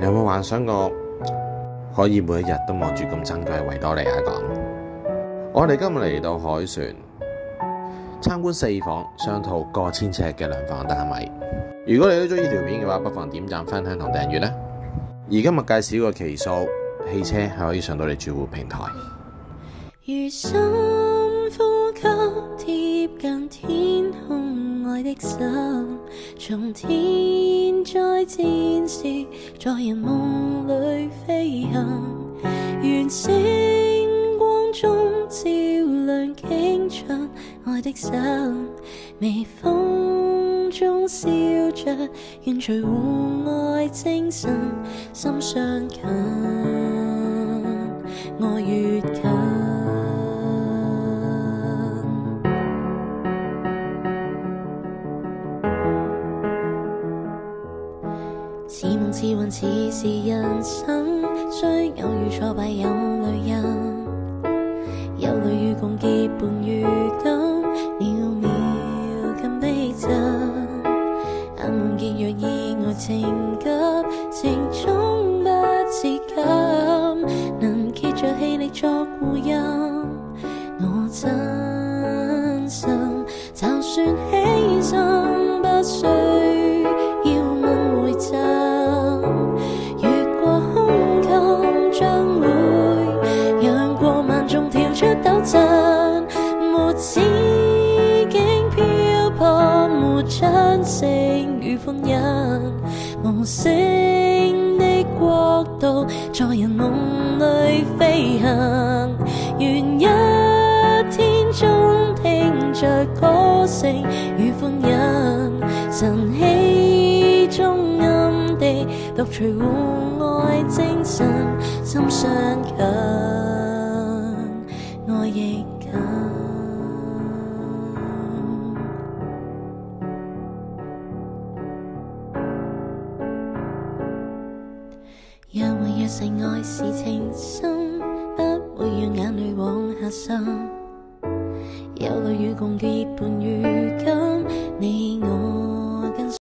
有冇幻想過可以每一日都望住咁珍貴嘅維多利亞港？我哋今日嚟到海船參觀4房雙套過千尺嘅兩房單位。如果你都中意呢條片嘅話，不妨點讚、分享同訂閱啦。而今日介紹個期數汽車係可以上到你住戶平台。如深呼吸貼近天空，愛的心從天再展示，在人夢裏飛行，願星光中照亮傾出愛的心，微風中燒着，願隨戶外精神心相近，愛越近。似夢似幻似是人生，雖偶遇挫敗有淚印，有淚與共結伴如今，渺渺咁逼真，眼望見若意外情急，情終不自禁，能竭着氣力作護蔭，我真心就算犧牲不需要問回贈，越過胸襟將會讓過萬眾跳出抖震，沒止境漂泊，沒掌聲與歡欣，無聲的國度在人夢裏飛行，願一天中聽着歌聲與歡欣，晨曦中暗地獨隨戶外精神心相近，愛亦近。若會若誓愛是情深，不會讓眼淚往下滲，有淚與共結伴如